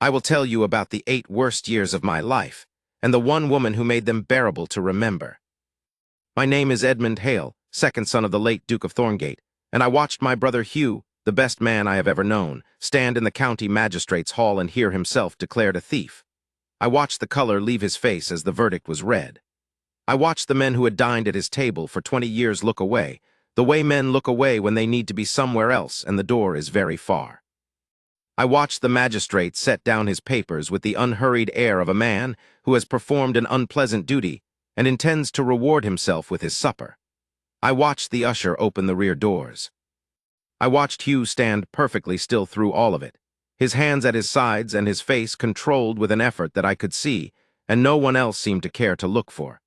I will tell you about the 8 worst years of my life, and the one woman who made them bearable to remember. My name is Edmund Hale, second son of the late Duke of Thorngate, and I watched my brother Hugh, the best man I have ever known, stand in the county magistrate's hall and hear himself declared a thief. I watched the color leave his face as the verdict was read. I watched the men who had dined at his table for 20 years look away, the way men look away when they need to be somewhere else and the door is very far. I watched the magistrate set down his papers with the unhurried air of a man who has performed an unpleasant duty and intends to reward himself with his supper. I watched the usher open the rear doors. I watched Hugh stand perfectly still through all of it, his hands at his sides and his face controlled with an effort that I could see, and no one else seemed to care to look for.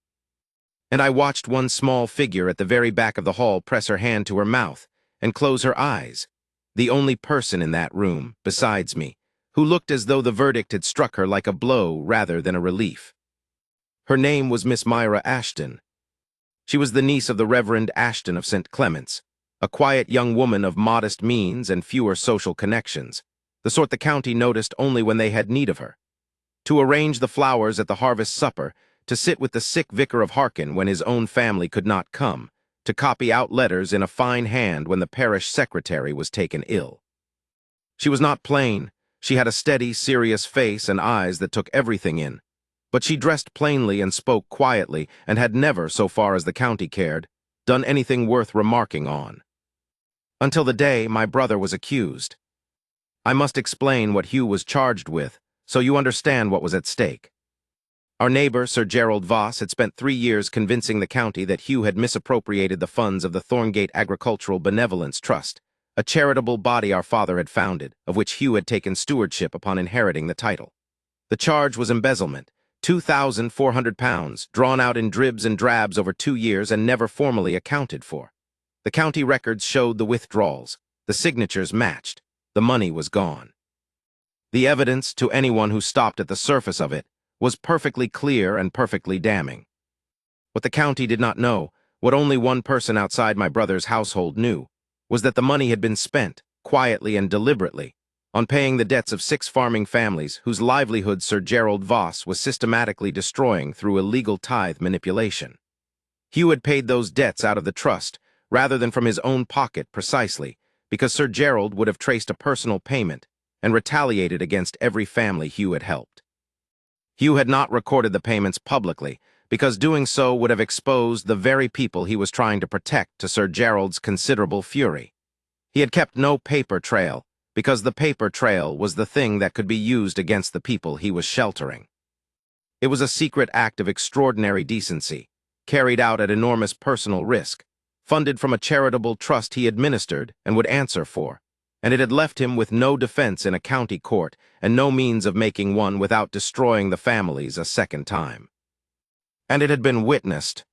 And I watched one small figure at the very back of the hall press her hand to her mouth and close her eyes, the only person in that room, besides me, who looked as though the verdict had struck her like a blow rather than a relief. Her name was Miss Myra Ashton. She was the niece of the Reverend Ashton of St. Clement's, a quiet young woman of modest means and fewer social connections, the sort the county noticed only when they had need of her. To arrange the flowers at the harvest supper, to sit with the sick vicar of Harkin when his own family could not come, to copy out letters in a fine hand when the parish secretary was taken ill. She was not plain. She had a steady, serious face and eyes that took everything in. But she dressed plainly and spoke quietly and had never, so far as the county cared, done anything worth remarking on. Until the day my brother was accused. I must explain what Hugh was charged with, so you understand what was at stake. Our neighbor, Sir Gerald Voss, had spent 3 years convincing the county that Hugh had misappropriated the funds of the Thorngate Agricultural Benevolence Trust, a charitable body our father had founded, of which Hugh had taken stewardship upon inheriting the title. The charge was embezzlement, £2,400, drawn out in dribs and drabs over 2 years and never formally accounted for. The county records showed the withdrawals, the signatures matched, the money was gone. The evidence, to anyone who stopped at the surface of it, was perfectly clear and perfectly damning. What the county did not know, what only one person outside my brother's household knew, was that the money had been spent, quietly and deliberately, on paying the debts of 6 farming families whose livelihood Sir Gerald Voss was systematically destroying through illegal tithe manipulation. Hugh had paid those debts out of the trust, rather than from his own pocket precisely, because Sir Gerald would have traced a personal payment and retaliated against every family Hugh had helped. Hugh had not recorded the payments publicly, because doing so would have exposed the very people he was trying to protect to Sir Gerald's considerable fury. He had kept no paper trail, because the paper trail was the thing that could be used against the people he was sheltering. It was a secret act of extraordinary decency, carried out at enormous personal risk, funded from a charitable trust he administered and would answer for, and it had left him with no defense in a county court and no means of making one without destroying the families a second time. And it had been witnessed.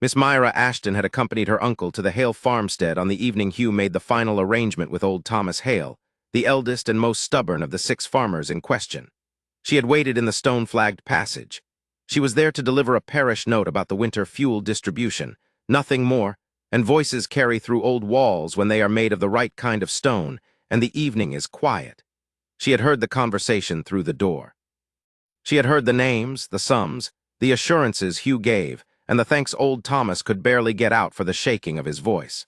Miss Myra Ashton had accompanied her uncle to the Hale farmstead on the evening Hugh made the final arrangement with old Thomas Hale, the eldest and most stubborn of the 6 farmers in question. She had waited in the stone-flagged passage. She was there to deliver a parish note about the winter fuel distribution, nothing more, and voices carry through old walls when they are made of the right kind of stone, and the evening is quiet. She had heard the conversation through the door. She had heard the names, the sums, the assurances Hugh gave, and the thanks old Thomas could barely get out for the shaking of his voice.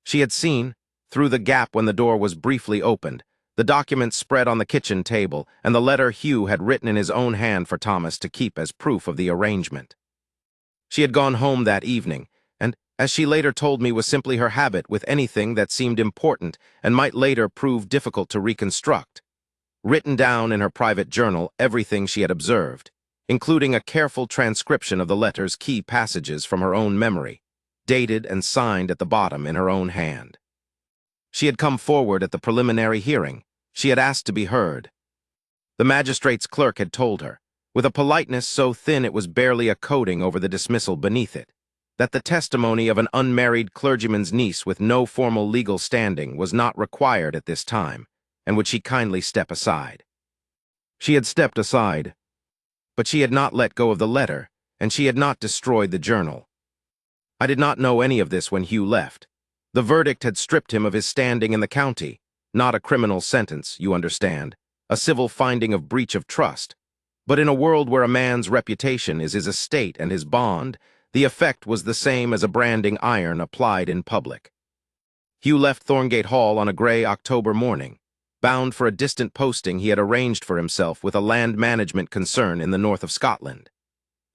She had seen, through the gap when the door was briefly opened, the documents spread on the kitchen table and the letter Hugh had written in his own hand for Thomas to keep as proof of the arrangement. She had gone home that evening, and, as she later told me, was simply her habit with anything that seemed important and might later prove difficult to reconstruct. Written down in her private journal everything she had observed, including a careful transcription of the letter's key passages from her own memory, dated and signed at the bottom in her own hand. She had come forward at the preliminary hearing. She had asked to be heard. The magistrate's clerk had told her, with a politeness so thin it was barely a coating over the dismissal beneath it, that the testimony of an unmarried clergyman's niece with no formal legal standing was not required at this time, and would she kindly step aside. She had stepped aside, but she had not let go of the letter, and she had not destroyed the journal. I did not know any of this when Hugh left. The verdict had stripped him of his standing in the county, not a criminal sentence, you understand, a civil finding of breach of trust. But in a world where a man's reputation is his estate and his bond, the effect was the same as a branding iron applied in public. Hugh left Thorngate Hall on a grey October morning, bound for a distant posting he had arranged for himself with a land management concern in the north of Scotland.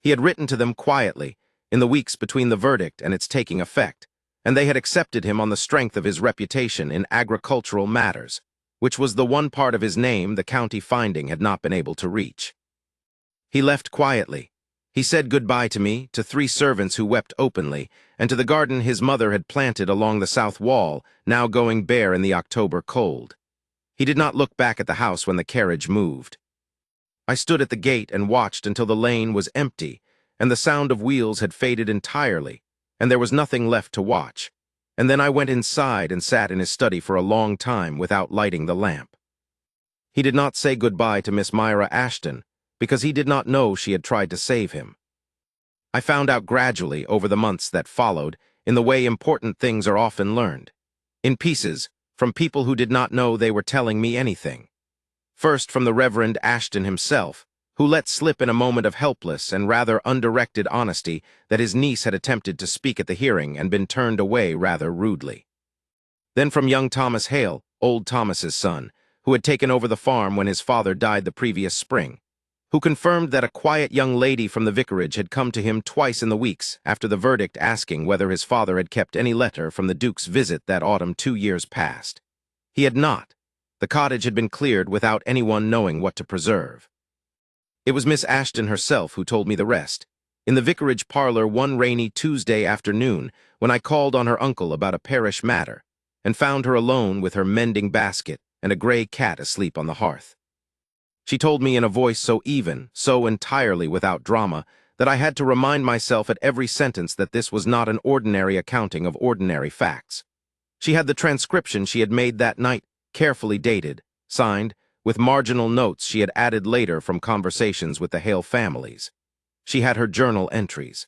He had written to them quietly, in the weeks between the verdict and its taking effect, and they had accepted him on the strength of his reputation in agricultural matters, which was the one part of his name the county finding had not been able to reach. He left quietly. He said goodbye to me, to 3 servants who wept openly, and to the garden his mother had planted along the south wall, now going bare in the October cold. He did not look back at the house when the carriage moved. I stood at the gate and watched until the lane was empty, and the sound of wheels had faded entirely, and there was nothing left to watch. And then I went inside and sat in his study for a long time without lighting the lamp. He did not say goodbye to Miss Myra Ashton, because he did not know she had tried to save him. I found out gradually over the months that followed, in the way important things are often learned, in pieces, from people who did not know they were telling me anything. First from the Reverend Ashton himself, who let slip in a moment of helpless and rather undirected honesty that his niece had attempted to speak at the hearing and been turned away rather rudely. Then from young Thomas Hale, old Thomas's son, who had taken over the farm when his father died the previous spring, who confirmed that a quiet young lady from the vicarage had come to him twice in the weeks after the verdict asking whether his father had kept any letter from the Duke's visit that autumn 2 years past. He had not. The cottage had been cleared without anyone knowing what to preserve. It was Miss Ashton herself who told me the rest, in the vicarage parlor one rainy Tuesday afternoon when I called on her uncle about a parish matter, and found her alone with her mending basket and a gray cat asleep on the hearth. She told me in a voice so even, so entirely without drama, that I had to remind myself at every sentence that this was not an ordinary accounting of ordinary facts. She had the transcription she had made that night, carefully dated, signed, with marginal notes she had added later from conversations with the Hale families. She had her journal entries.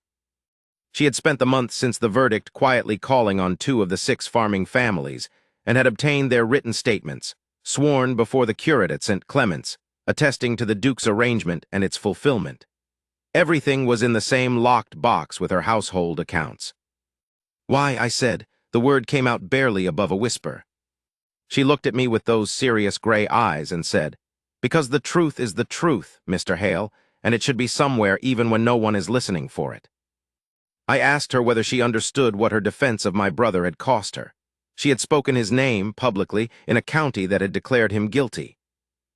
She had spent the month since the verdict quietly calling on 2 of the 6 farming families, and had obtained their written statements, sworn before the curate at St. Clement's, attesting to the Duke's arrangement and its fulfillment. Everything was in the same locked box with her household accounts. "Why," I said, the word came out barely above a whisper. She looked at me with those serious gray eyes and said, "Because the truth is the truth, Mr. Hale, and it should be somewhere even when no one is listening for it." I asked her whether she understood what her defense of my brother had cost her. She had spoken his name publicly in a county that had declared him guilty.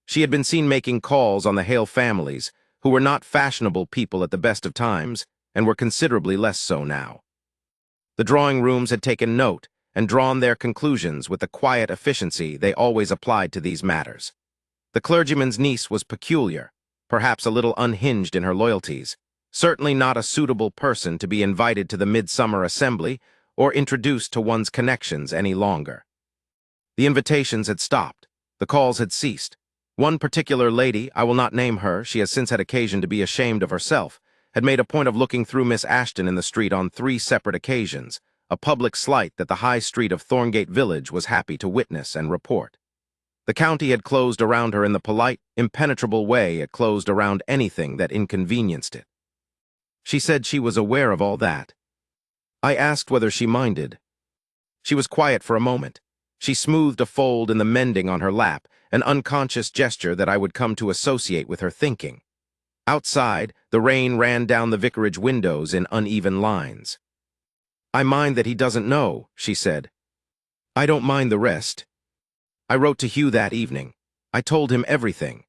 She had been seen making calls on the Hale families, who were not fashionable people at the best of times, and were considerably less so now. The drawing rooms had taken note and drawn their conclusions with the quiet efficiency they always applied to these matters. The clergyman's niece was peculiar, perhaps a little unhinged in her loyalties, certainly not a suitable person to be invited to the midsummer assembly or introduced to one's connections any longer. The invitations had stopped. The calls had ceased. One particular lady, I will not name her, she has since had occasion to be ashamed of herself, had made a point of looking through Miss Ashton in the street on 3 separate occasions, a public slight that the high street of Thorngate Village was happy to witness and report. The county had closed around her in the polite, impenetrable way it closed around anything that inconvenienced it. She said she was aware of all that. I asked whether she minded. She was quiet for a moment. She smoothed a fold in the mending on her lap, an unconscious gesture that I would come to associate with her thinking. Outside, the rain ran down the vicarage windows in uneven lines. "I mind that he doesn't know," she said. "I don't mind the rest." I wrote to Hugh that evening. I told him everything.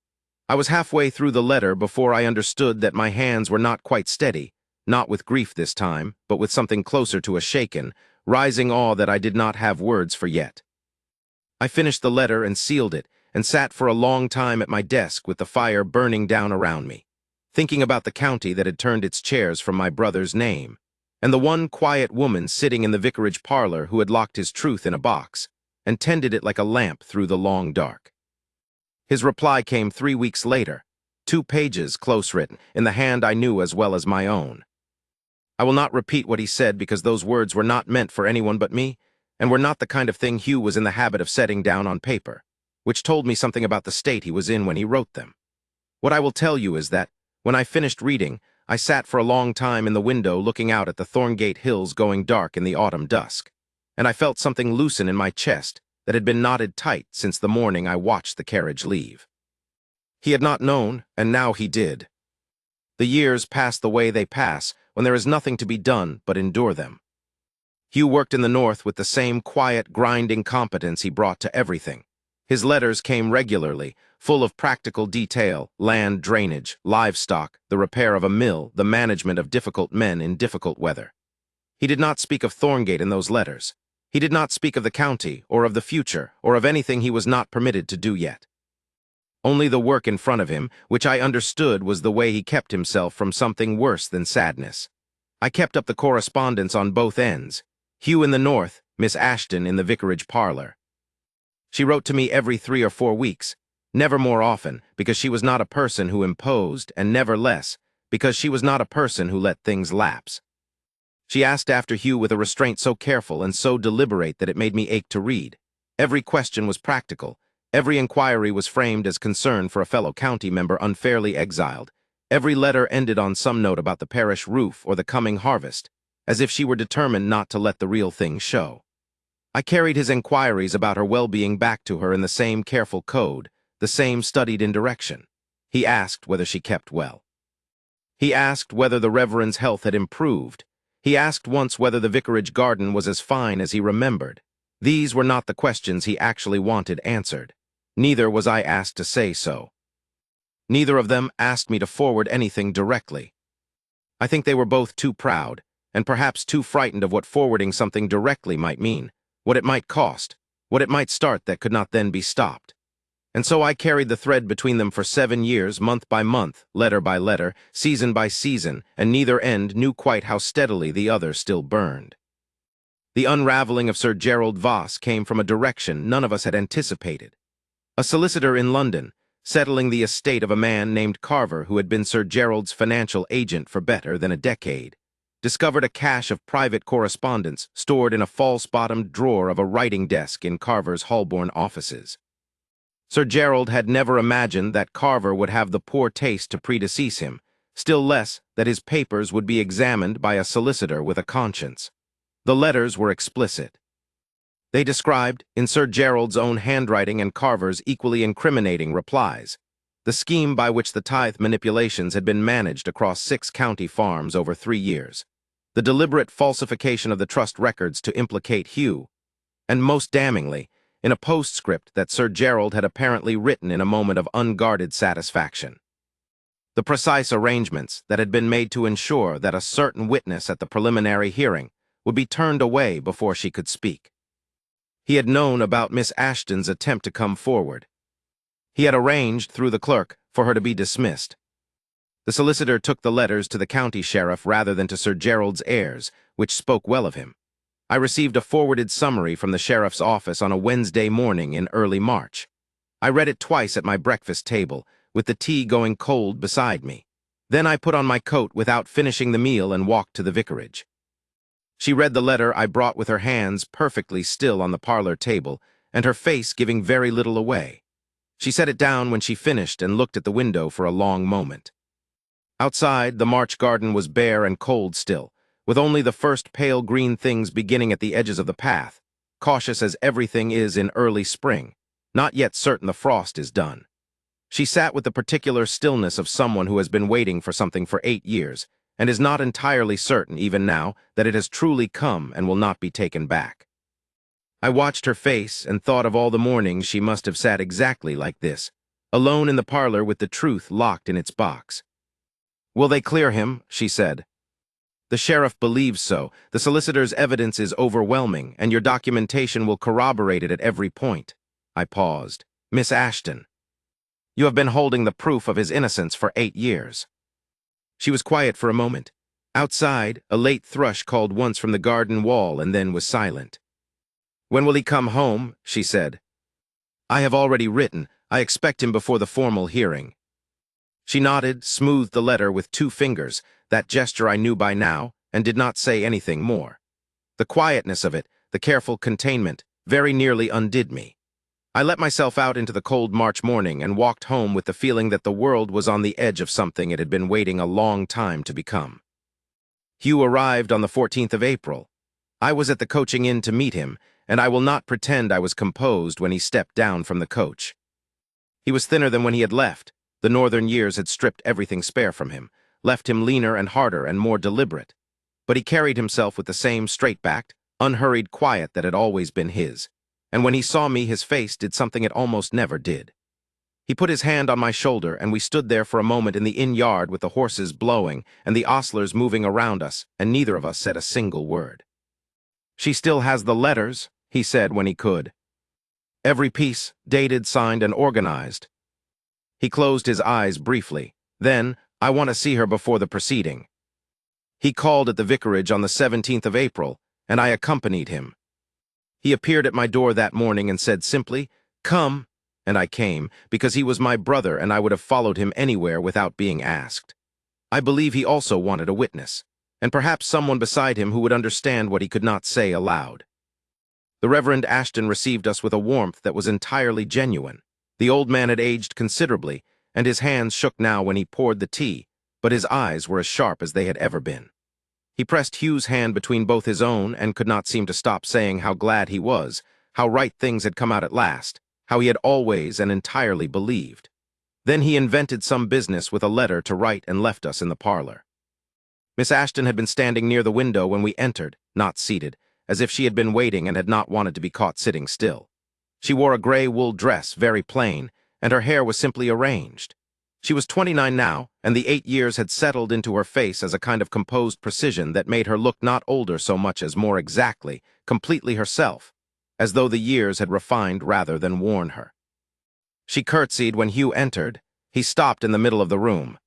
I was halfway through the letter before I understood that my hands were not quite steady, not with grief this time, but with something closer to a shaken, rising awe that I did not have words for yet. I finished the letter and sealed it, and sat for a long time at my desk with the fire burning down around me, thinking about the county that had turned its chairs from my brother's name, and the one quiet woman sitting in the vicarage parlor who had locked his truth in a box, and tended it like a lamp through the long dark. His reply came 3 weeks later, 2 pages close written, in the hand I knew as well as my own. I will not repeat what he said because those words were not meant for anyone but me, and were not the kind of thing Hugh was in the habit of setting down on paper, which told me something about the state he was in when he wrote them. What I will tell you is that, when I finished reading, I sat for a long time in the window looking out at the Thorngate Hills going dark in the autumn dusk, and I felt something loosen in my chest that had been knotted tight since the morning I watched the carriage leave. He had not known, and now he did. The years pass the way they pass when there is nothing to be done but endure them. Hugh worked in the north with the same quiet, grinding competence he brought to everything. His letters came regularly, full of practical detail: land drainage, livestock, the repair of a mill, the management of difficult men in difficult weather. He did not speak of Thorngate in those letters. He did not speak of the county, or of the future, or of anything he was not permitted to do yet. Only the work in front of him, which I understood was the way he kept himself from something worse than sadness. I kept up the correspondence on both ends. Hugh in the north, Miss Ashton in the vicarage parlor. She wrote to me every 3 or 4 weeks, never more often, because she was not a person who imposed, and never less, because she was not a person who let things lapse. She asked after Hugh with a restraint so careful and so deliberate that it made me ache to read. Every question was practical. Every inquiry was framed as concern for a fellow county member unfairly exiled. Every letter ended on some note about the parish roof or the coming harvest, as if she were determined not to let the real thing show. I carried his inquiries about her well-being back to her in the same careful code, the same studied indirection. He asked whether she kept well. He asked whether the Reverend's health had improved. He asked once whether the vicarage garden was as fine as he remembered. These were not the questions he actually wanted answered. Neither was I asked to say so. Neither of them asked me to forward anything directly. I think they were both too proud, and perhaps too frightened of what forwarding something directly might mean, what it might cost, what it might start that could not then be stopped. And so I carried the thread between them for 7 years, month by month, letter by letter, season by season, and neither end knew quite how steadily the other still burned. The unraveling of Sir Gerald Voss came from a direction none of us had anticipated. A solicitor in London, settling the estate of a man named Carver who had been Sir Gerald's financial agent for better than a decade, discovered a cache of private correspondence stored in a false-bottomed drawer of a writing desk in Carver's Holborn offices. Sir Gerald had never imagined that Carver would have the poor taste to predecease him, still less that his papers would be examined by a solicitor with a conscience. The letters were explicit. They described, in Sir Gerald's own handwriting and Carver's equally incriminating replies, the scheme by which the tithe manipulations had been managed across 6 county farms over 3 years, the deliberate falsification of the trust records to implicate Hugh, and most damningly, in a postscript that Sir Gerald had apparently written in a moment of unguarded satisfaction. The precise arrangements that had been made to ensure that a certain witness at the preliminary hearing would be turned away before she could speak. He had known about Miss Ashton's attempt to come forward. He had arranged, through the clerk, for her to be dismissed. The solicitor took the letters to the county sheriff rather than to Sir Gerald's heirs, which spoke well of him. I received a forwarded summary from the sheriff's office on a Wednesday morning in early March. I read it twice at my breakfast table, with the tea going cold beside me. Then I put on my coat without finishing the meal and walked to the vicarage. She read the letter I brought with her hands perfectly still on the parlor table, and her face giving very little away. She set it down when she finished and looked at the window for a long moment. Outside, the March garden was bare and cold still, with only the first pale green things beginning at the edges of the path, cautious as everything is in early spring, not yet certain the frost is done. She sat with the particular stillness of someone who has been waiting for something for 8 years, and is not entirely certain, even now, that it has truly come and will not be taken back. I watched her face and thought of all the mornings she must have sat exactly like this, alone in the parlor with the truth locked in its box. "Will they clear him?" she said. "The sheriff believes so. The solicitor's evidence is overwhelming, and your documentation will corroborate it at every point." I paused. "Miss Ashton, you have been holding the proof of his innocence for 8 years. She was quiet for a moment. Outside, a late thrush called once from the garden wall and then was silent. "When will he come home?" she said. "I have already written. I expect him before the formal hearing." She nodded, smoothed the letter with 2 fingers, that gesture I knew by now, and did not say anything more. The quietness of it, the careful containment, very nearly undid me. I let myself out into the cold March morning and walked home with the feeling that the world was on the edge of something it had been waiting a long time to become. Hugh arrived on the 14th of April. I was at the coaching inn to meet him, and I will not pretend I was composed when he stepped down from the coach. He was thinner than when he had left. The northern years had stripped everything spare from him, left him leaner and harder and more deliberate. But he carried himself with the same straight-backed, unhurried quiet that had always been his, and when he saw me his face did something it almost never did. He put his hand on my shoulder, and we stood there for a moment in the inn yard with the horses blowing and the ostlers moving around us, and neither of us said a single word. "She still has the letters," he said when he could. "Every piece, dated, signed, and organized." He closed his eyes briefly. Then, "I want to see her before the proceeding." He called at the vicarage on the 17th of April, and I accompanied him. He appeared at my door that morning and said simply, "Come," and I came, because he was my brother and I would have followed him anywhere without being asked. I believe he also wanted a witness, and perhaps someone beside him who would understand what he could not say aloud. The Reverend Ashton received us with a warmth that was entirely genuine. The old man had aged considerably, and his hands shook now when he poured the tea, but his eyes were as sharp as they had ever been. He pressed Hugh's hand between both his own and could not seem to stop saying how glad he was, how right things had come out at last, how he had always and entirely believed. Then he invented some business with a letter to write and left us in the parlor. Miss Ashton had been standing near the window when we entered, not seated, as if she had been waiting and had not wanted to be caught sitting still. She wore a gray wool dress, very plain, and her hair was simply arranged. She was 29 now, and the 8 years had settled into her face as a kind of composed precision that made her look not older so much as more exactly, completely herself, as though the years had refined rather than worn her. She curtsied when Hugh entered. He stopped in the middle of the room.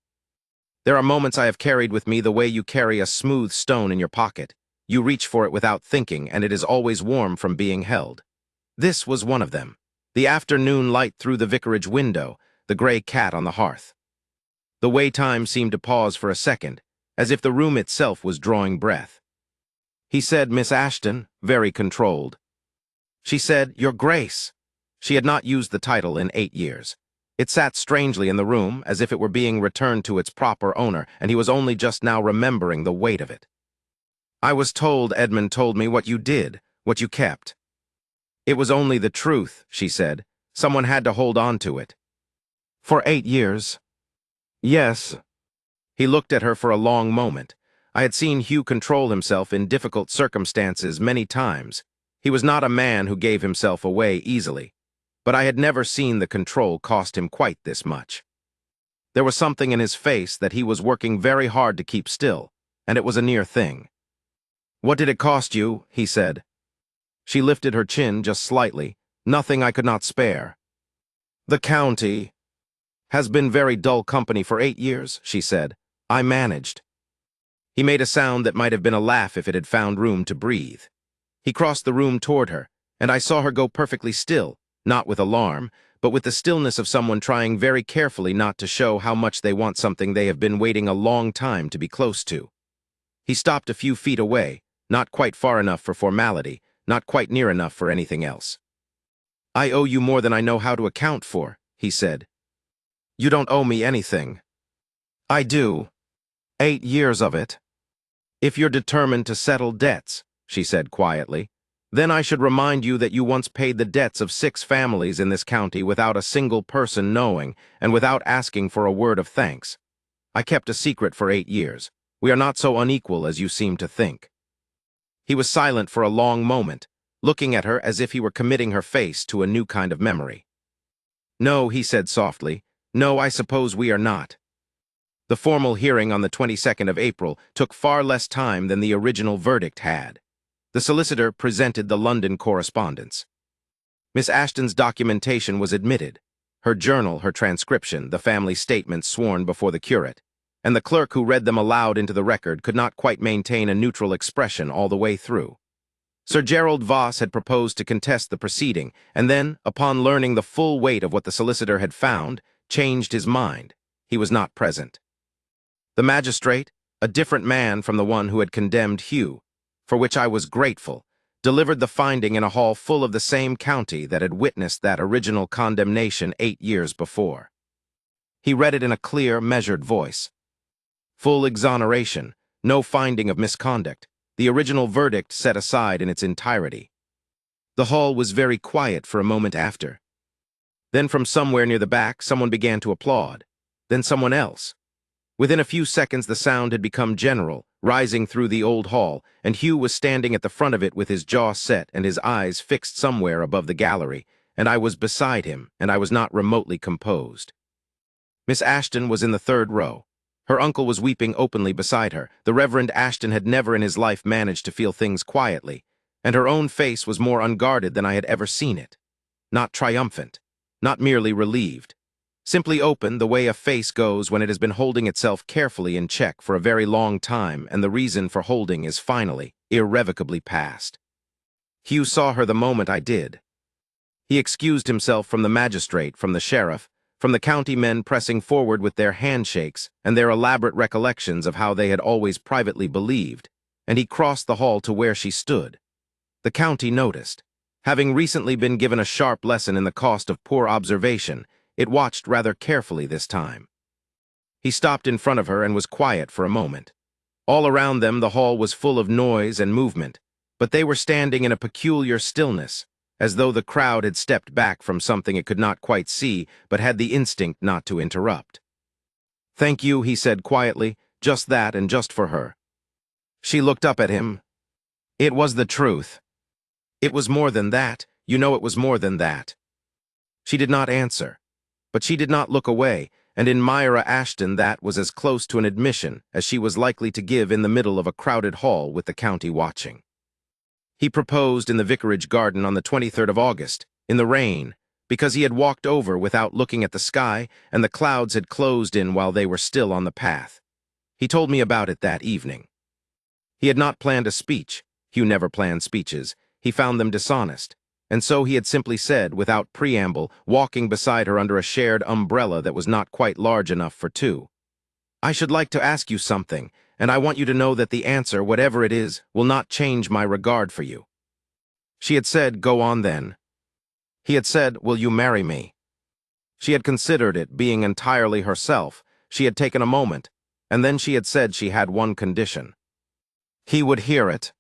There are moments I have carried with me the way you carry a smooth stone in your pocket. You reach for it without thinking, and it is always warm from being held. This was one of them. The afternoon light through the vicarage window, the gray cat on the hearth. The way time seemed to pause for a second, as if the room itself was drawing breath. He said, "Miss Ashton," very controlled. She said, "Your Grace." She had not used the title in 8 years. It sat strangely in the room, as if it were being returned to its proper owner, and he was only just now remembering the weight of it. "I was told Edmund told me what you did, what you kept." "It was only the truth," she said. "Someone had to hold on to it." "For 8 years." "Yes." He looked at her for a long moment. I had seen Hugh control himself in difficult circumstances many times. He was not a man who gave himself away easily, but I had never seen the control cost him quite this much. There was something in his face that he was working very hard to keep still, and it was a near thing. "What did it cost you?" he said. She lifted her chin just slightly. "Nothing I could not spare." "The county has been very dull company for 8 years," she said. "I managed." He made a sound that might have been a laugh if it had found room to breathe. He crossed the room toward her, and I saw her go perfectly still, not with alarm, but with the stillness of someone trying very carefully not to show how much they want something they have been waiting a long time to be close to. He stopped a few feet away, not quite far enough for formality, not quite near enough for anything else. "I owe you more than I know how to account for," he said. "You don't owe me anything." "I do. 8 years of it." "If you're determined to settle debts," she said quietly, "then I should remind you that you once paid the debts of 6 families in this county without a single person knowing and without asking for a word of thanks. I kept a secret for 8 years. We are not so unequal as you seem to think." He was silent for a long moment, looking at her as if he were committing her face to a new kind of memory. "No," he said softly. "No, I suppose we are not." The formal hearing on the 22nd of April took far less time than the original verdict had. The solicitor presented the London correspondence. Miss Ashton's documentation was admitted, her journal, her transcription, the family statements sworn before the curate, and the clerk who read them aloud into the record could not quite maintain a neutral expression all the way through. Sir Gerald Voss had proposed to contest the proceeding, and then, upon learning the full weight of what the solicitor had found, changed his mind. He was not present. The magistrate, a different man from the one who had condemned Hugh, for which I was grateful, delivered the finding in a hall full of the same county that had witnessed that original condemnation 8 years before. He read it in a clear, measured voice. Full exoneration, no finding of misconduct, the original verdict set aside in its entirety. The hall was very quiet for a moment after. Then from somewhere near the back, someone began to applaud. Then someone else. Within a few seconds the sound had become general, rising through the old hall, and Hugh was standing at the front of it with his jaw set and his eyes fixed somewhere above the gallery, and I was beside him, and I was not remotely composed. Miss Ashton was in the third row. Her uncle was weeping openly beside her. The Reverend Ashton had never in his life managed to feel things quietly, and her own face was more unguarded than I had ever seen it. Not triumphant, not merely relieved. Simply open the way a face goes when it has been holding itself carefully in check for a very long time and the reason for holding is finally, irrevocably past. Hugh saw her the moment I did. He excused himself from the magistrate, from the sheriff, from the county men pressing forward with their handshakes and their elaborate recollections of how they had always privately believed, and he crossed the hall to where she stood. The county noticed. Having recently been given a sharp lesson in the cost of poor observation, it watched rather carefully this time. He stopped in front of her and was quiet for a moment. All around them the hall was full of noise and movement, but they were standing in a peculiar stillness, as though the crowd had stepped back from something it could not quite see, but had the instinct not to interrupt. "Thank you," he said quietly, "just that and just for her." She looked up at him. "It was the truth." "It was more than that. You know it was more than that." She did not answer. But she did not look away, and in Myra Ashton that was as close to an admission as she was likely to give in the middle of a crowded hall with the county watching. He proposed in the vicarage garden on the 23rd of August, in the rain, because he had walked over without looking at the sky, and the clouds had closed in while they were still on the path. He told me about it that evening. He had not planned a speech. Hugh never planned speeches. He found them dishonest. And so he had simply said, without preamble, walking beside her under a shared umbrella that was not quite large enough for two, "I should like to ask you something, and I want you to know that the answer, whatever it is, will not change my regard for you." She had said, "Go on then." He had said, "Will you marry me?" She had considered it, being entirely herself. She had taken a moment, and then she had said she had one condition. He would hear it.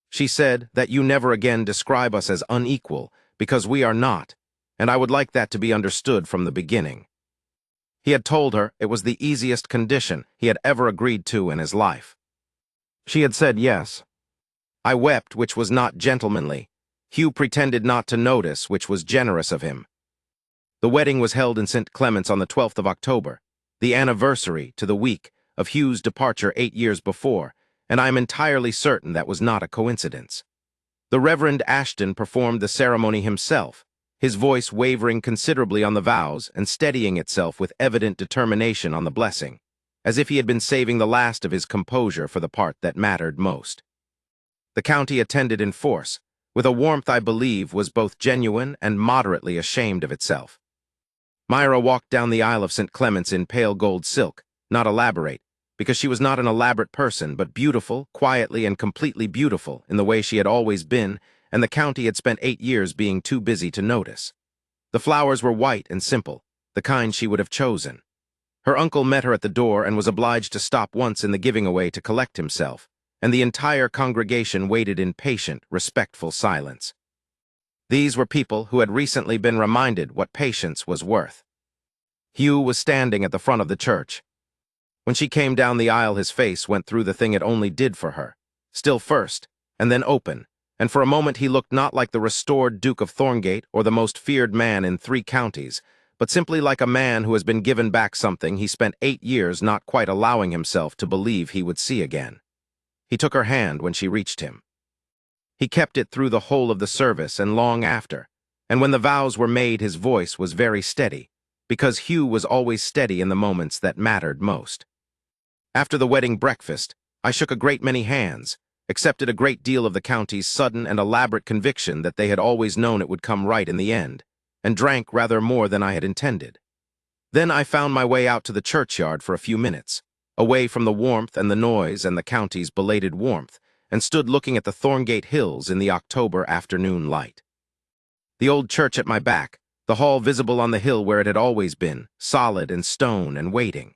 She said that you never again describe us as unequal, because we are not, and I would like that to be understood from the beginning. He had told her it was the easiest condition he had ever agreed to in his life. She had said yes. I wept, which was not gentlemanly. Hugh pretended not to notice, which was generous of him. The wedding was held in St. Clement's on the 12th of October, the anniversary to the week of Hugh's departure 8 years before, and I am entirely certain that was not a coincidence. The Reverend Ashton performed the ceremony himself, his voice wavering considerably on the vows and steadying itself with evident determination on the blessing, as if he had been saving the last of his composure for the part that mattered most. The county attended in force, with a warmth I believe was both genuine and moderately ashamed of itself. Myra walked down the aisle of St. Clement's in pale gold silk, not elaborate, because she was not an elaborate person, but beautiful, quietly and completely beautiful in the way she had always been, and the county had spent 8 years being too busy to notice. The flowers were white and simple, the kind she would have chosen. Her uncle met her at the door and was obliged to stop once in the giving away to collect himself, and the entire congregation waited in patient, respectful silence. These were people who had recently been reminded what patience was worth. Hugh was standing at the front of the church. When she came down the aisle, his face went through the thing it only did for her, still first, and then open, and for a moment he looked not like the restored Duke of Thorngate or the most feared man in 3 counties, but simply like a man who has been given back something he spent 8 years not quite allowing himself to believe he would see again. He took her hand when she reached him. He kept it through the whole of the service and long after, and when the vows were made his voice was very steady, because Hugh was always steady in the moments that mattered most. After the wedding breakfast, I shook a great many hands, accepted a great deal of the county's sudden and elaborate conviction that they had always known it would come right in the end, and drank rather more than I had intended. Then I found my way out to the churchyard for a few minutes, away from the warmth and the noise and the county's belated warmth, and stood looking at the Thorngate Hills in the October afternoon light. The old church at my back, the hall visible on the hill where it had always been, solid and stone and waiting.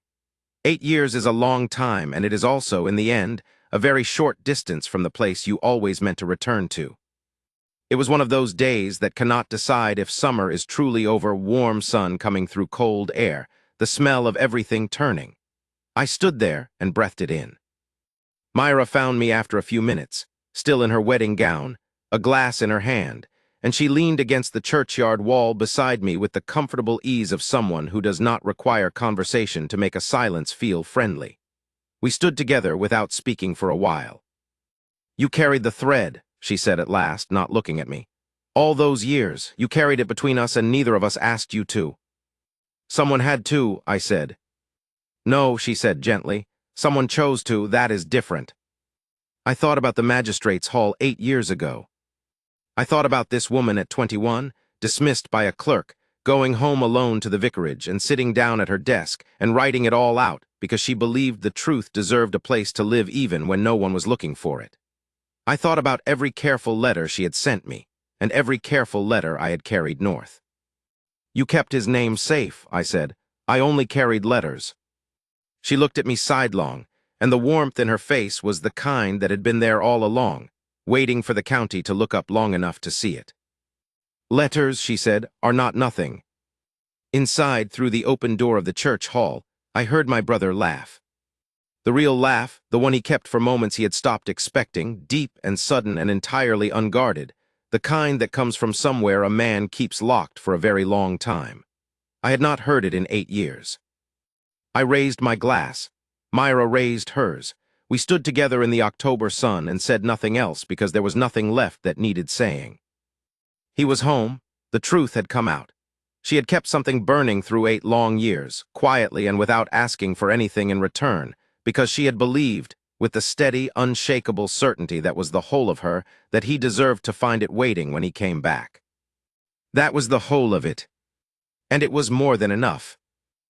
8 years is a long time, and it is also, in the end, a very short distance from the place you always meant to return to. It was one of those days that cannot decide if summer is truly over, warm sun coming through cold air, the smell of everything turning. I stood there and breathed it in. Myra found me after a few minutes, still in her wedding gown, a glass in her hand, and she leaned against the churchyard wall beside me with the comfortable ease of someone who does not require conversation to make a silence feel friendly. We stood together without speaking for a while. "You carried the thread," she said at last, not looking at me. "All those years, you carried it between us and neither of us asked you to." "Someone had to," I said. "No," she said gently. "Someone chose to, that is different." I thought about the magistrate's hall 8 years ago. I thought about this woman at 21, dismissed by a clerk, going home alone to the vicarage and sitting down at her desk and writing it all out because she believed the truth deserved a place to live even when no one was looking for it. I thought about every careful letter she had sent me, and every careful letter I had carried north. "You kept his name safe," I said. "I only carried letters." She looked at me sidelong, and the warmth in her face was the kind that had been there all along, waiting for the county to look up long enough to see it. "Letters," she said, "are not nothing." Inside, through the open door of the church hall, I heard my brother laugh. The real laugh, the one he kept for moments he had stopped expecting, deep and sudden and entirely unguarded, the kind that comes from somewhere a man keeps locked for a very long time. I had not heard it in 8 years. I raised my glass. Myra raised hers. We stood together in the October sun and said nothing else because there was nothing left that needed saying. He was home. The truth had come out. She had kept something burning through 8 long years, quietly and without asking for anything in return, because she had believed, with the steady, unshakable certainty that was the whole of her, that he deserved to find it waiting when he came back. That was the whole of it. And it was more than enough.